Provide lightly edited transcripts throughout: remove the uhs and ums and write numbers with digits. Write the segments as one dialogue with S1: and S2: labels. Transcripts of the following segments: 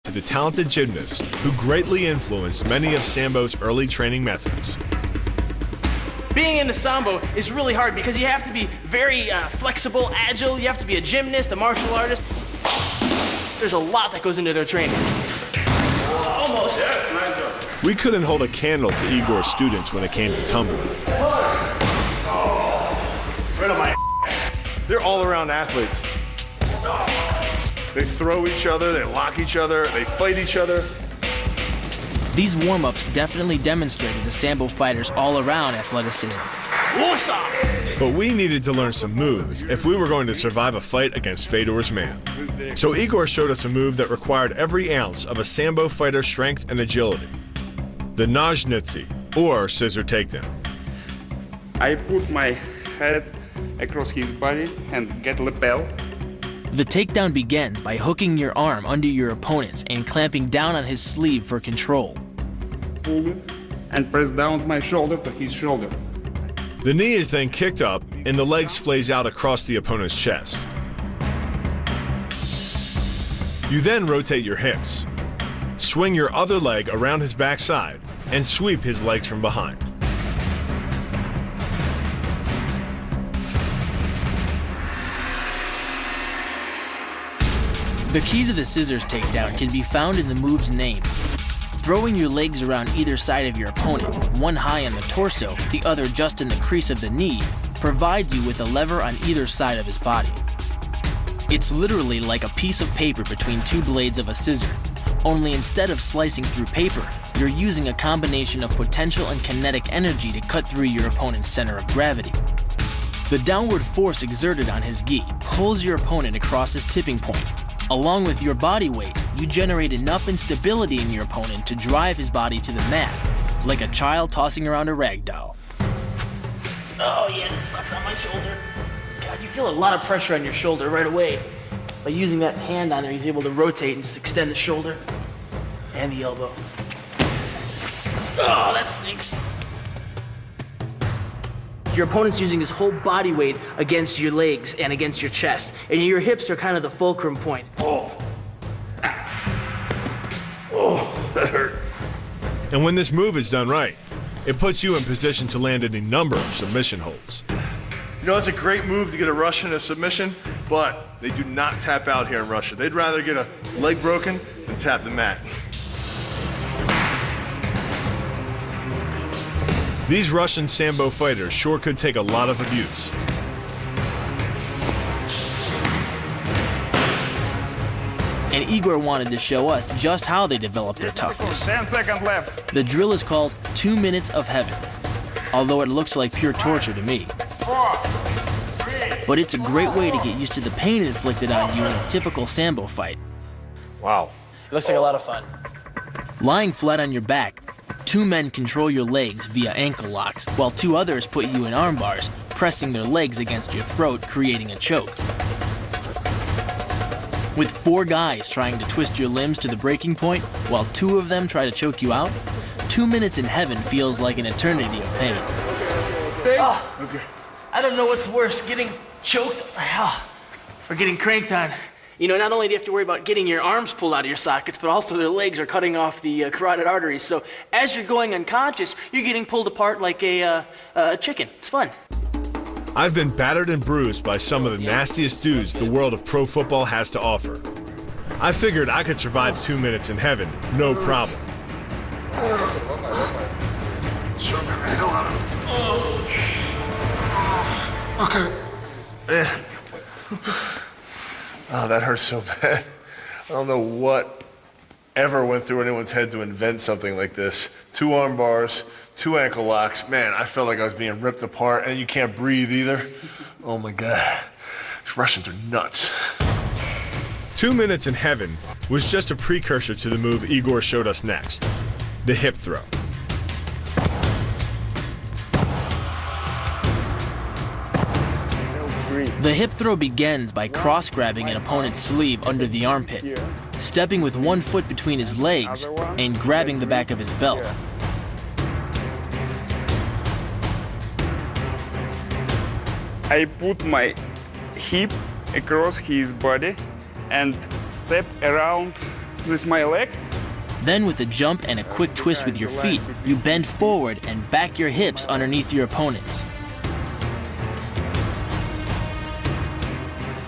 S1: to the talented gymnast who greatly influenced many of Sambo's early training methods.
S2: Being into Sambo is really hard because you have to be very flexible, agile. You have to be a gymnast, a martial artist. There's a lot that goes into their training. Almost.
S3: Yes, nice job.
S1: We couldn't hold a candle to Igor's students when it came to tumbling.
S3: Right on my. They're all-around athletes. They throw each other, they lock each other, they fight each other.
S2: These warm-ups definitely demonstrated the Sambo fighters' all-around athleticism.
S1: But we needed to learn some moves if we were going to survive a fight against Fedor's man. So Igor showed us a move that required every ounce of a Sambo fighter's strength and agility. The Nožnici, or scissor takedown.
S4: I put my head across his body and get lapel.
S2: The takedown begins by hooking your arm under your opponent's and clamping down on his sleeve for control.
S4: Pull it and press down my shoulder to his shoulder.
S1: The knee is then kicked up and the leg splays out across the opponent's chest. You then rotate your hips, swing your other leg around his backside, and sweep his legs from behind.
S2: The key to the scissors takedown can be found in the move's name. Throwing your legs around either side of your opponent, one high on the torso, the other just in the crease of the knee, provides you with a lever on either side of his body. It's literally like a piece of paper between two blades of a scissor, only instead of slicing through paper, you're using a combination of potential and kinetic energy to cut through your opponent's center of gravity. The downward force exerted on his gi pulls your opponent across his tipping point. Along with your body weight, you generate enough instability in your opponent to drive his body to the mat, like a child tossing around a rag doll. Oh yeah, that sucks on my shoulder. God, you feel a lot of pressure on your shoulder right away. By using that hand on there, he's able to rotate and just extend the shoulder and the elbow. Oh, that stinks. Your opponent's using his whole body weight against your legs and against your chest, and your hips are kind of the fulcrum point.
S3: Oh, that hurt.
S1: And when this move is done right, it puts you in position to land any number of submission holds.
S3: You know, it's a great move to get a Russian a submission, but they do not tap out here in Russia. They'd rather get a leg broken than tap the mat.
S1: These Russian Sambo fighters sure could take a lot of abuse.
S2: And Igor wanted to show us just how they developed their toughness.
S4: 10 seconds left.
S2: The drill is called 2 minutes of heaven, although it looks like pure torture to me.
S4: 4, 3.
S2: But it's a great way to get used to the pain inflicted on you in a typical Sambo fight.
S3: Wow.
S2: It looks like a lot of fun. Lying flat on your back, 2 men control your legs via ankle locks, while 2 others put you in arm bars, pressing their legs against your throat, creating a choke. With 4 guys trying to twist your limbs to the breaking point, while 2 of them try to choke you out, 2 minutes in heaven feels like an eternity of pain. Oh, okay. I don't know what's worse, getting choked or getting cranked on. You know, not only do you have to worry about getting your arms pulled out of your sockets, but also their legs are cutting off the carotid arteries. So as you're going unconscious, you're getting pulled apart like a chicken. It's fun.
S1: I've been battered and bruised by some of the nastiest dudes the world of pro football has to offer. I figured I could survive 2 minutes in heaven, no problem.
S3: Okay. Oh, that hurts so bad. I don't know what ever went through anyone's head to invent something like this. 2 arm bars, 2 ankle locks. Man, I felt like I was being ripped apart, and you can't breathe either. Oh my God. These Russians are nuts.
S1: 2 minutes in heaven was just a precursor to the move Igor showed us next, the hip throw.
S2: The hip throw begins by cross-grabbing an opponent's sleeve under the armpit, stepping with 1 foot between his legs, and grabbing the back of his belt.
S4: I put my hip across his body and step around This is my leg.
S2: Then with a jump and a quick twist with your feet, you bend forward and back your hips underneath your opponents.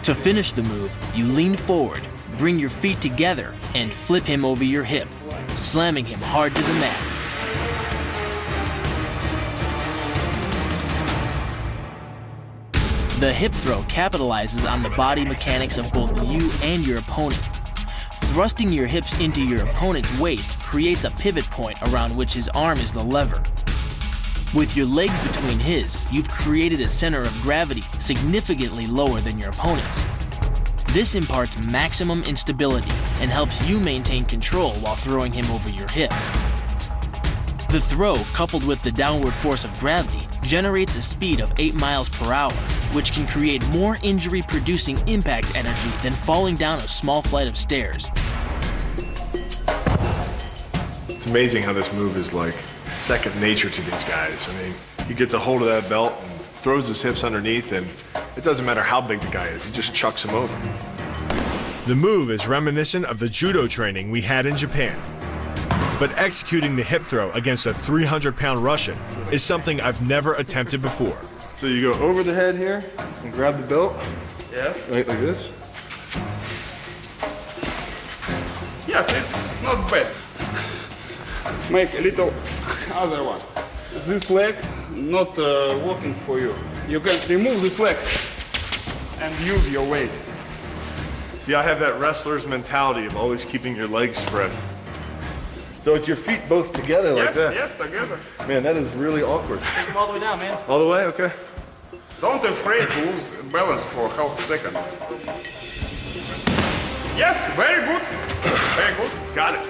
S2: To finish the move, you lean forward, bring your feet together, and flip him over your hip, slamming him hard to the mat. The hip throw capitalizes on the body mechanics of both you and your opponent. Thrusting your hips into your opponent's waist creates a pivot point around which his arm is the lever. With your legs between his, you've created a center of gravity significantly lower than your opponent's. This imparts maximum instability and helps you maintain control while throwing him over your hip. The throw, coupled with the downward force of gravity, generates a speed of 8 miles per hour, which can create more injury-producing impact energy than falling down a small flight of stairs.
S1: It's amazing how this move is like second nature to these guys. I mean, he gets a hold of that belt and throws his hips underneath, and it doesn't matter how big the guy is, he just chucks him over. The move is reminiscent of the judo training we had in Japan. But executing the hip throw against a 300-pound Russian is something I've never attempted before.
S3: So you go over the head here and grab the belt.
S4: Yes.
S3: Right, like this.
S4: Yes, it's not bad. Make a little other one. This leg not working for you. You can remove this leg and use your weight.
S3: See, I have that wrestler's mentality of always keeping your legs spread. So it's your feet both together like that?
S4: Yes, together.
S3: Man, that is really awkward.
S2: Take him all the way down, man.
S3: All the way? Okay.
S4: Don't afraid to lose balance for half a second. Yes, very good. Very good.
S3: Got it.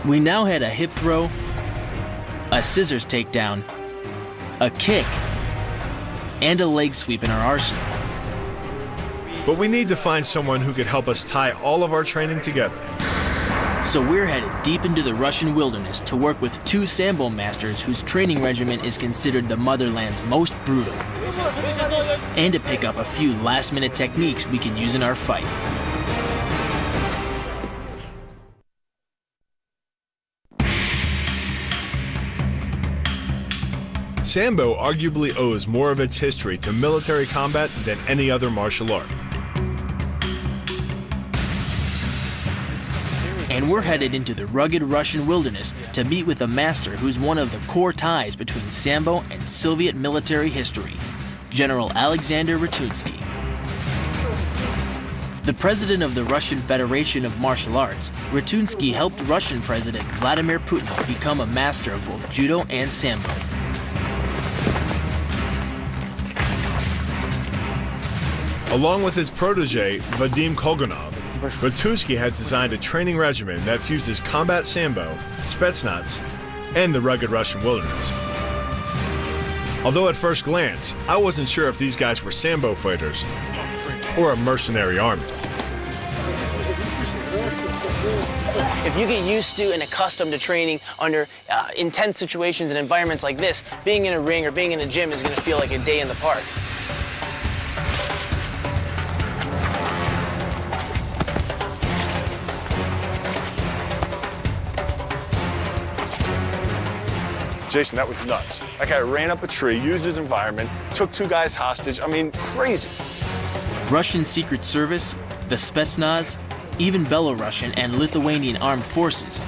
S2: We now had a hip throw, a scissors takedown, a kick, and a leg sweep in our arsenal.
S1: But we need to find someone who could help us tie all of our training together.
S2: So we're headed deep into the Russian wilderness to work with 2 Sambo masters whose training regimen is considered the motherland's most brutal, and to pick up a few last-minute techniques we can use in our fight.
S1: Sambo arguably owes more of its history to military combat than any other martial art.
S2: And we're headed into the rugged Russian wilderness to meet with a master who's one of the core ties between Sambo and Soviet military history, General Alexander Ratunsky. The president of the Russian Federation of Martial Arts, Ratunsky helped Russian President Vladimir Putin become a master of both judo and Sambo.
S1: Along with his protege, Vadim Kolganov, Ratunsky has designed a training regimen that fuses combat Sambo, Spetsnaz, and the rugged Russian wilderness. Although at first glance, I wasn't sure if these guys were Sambo fighters or a mercenary army.
S5: If you get used to and accustomed to training under intense situations and environments like this, being in a ring or being in a gym is going to feel like a day in the park.
S1: Jason, that was nuts. That guy ran up a tree, used his environment, took 2 guys hostage. I mean, crazy.
S2: Russian Secret Service, the Spetsnaz, even Belarusian and Lithuanian armed forces,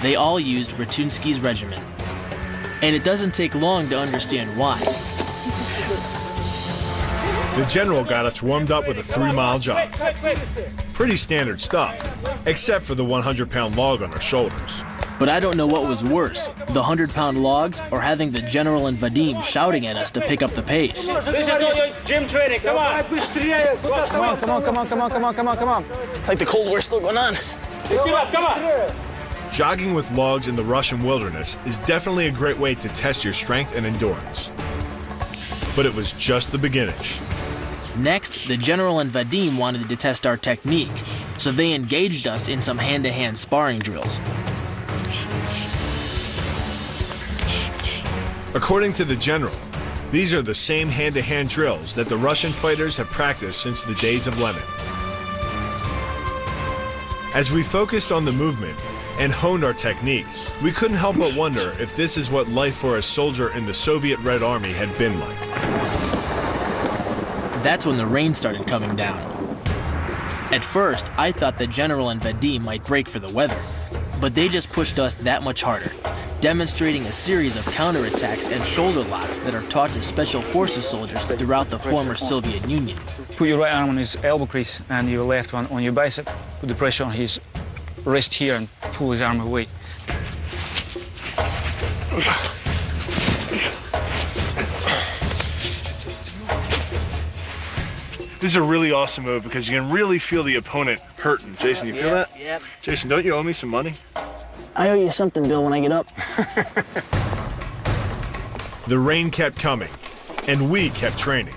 S2: they all used Ratunsky's regimen. And it doesn't take long to understand why.
S1: The general got us warmed up with a 3-mile jog. Pretty standard stuff, except for the 100-pound log on our shoulders.
S2: But I don't know what was worse, the 100-pound logs or having the general and Vadim shouting at us to pick up the pace.
S6: Gym training, come on. Come on.
S5: It's like the Cold War still going on.
S6: Come on.
S1: Jogging with logs in the Russian wilderness is definitely a great way to test your strength and endurance. But it was just the beginning.
S2: Next, the general and Vadim wanted to test our technique, so they engaged us in some hand-to-hand sparring drills.
S1: According to the general, These are the same hand-to-hand drills that the Russian fighters have practiced since the days of Lenin. As we focused on the movement and honed our technique, we couldn't help but wonder if this is what life for a soldier in the Soviet Red Army had been like.
S2: That's when the rain started coming down. At first, I thought the general and Vadim might break for the weather, but they just pushed us that much harder, demonstrating a series of counterattacks and shoulder locks that are taught to Special Forces soldiers throughout the former Soviet Union.
S7: Put your right arm on his elbow crease and your left one on your bicep. Put the pressure on his wrist here and pull his arm away.
S3: This is a really awesome move because you can really feel the opponent hurting. Jason, you feel that?
S5: Yep.
S3: Jason, don't you owe me some money?
S5: I owe you something, Bill, when I get up.
S1: The rain kept coming, and we kept training.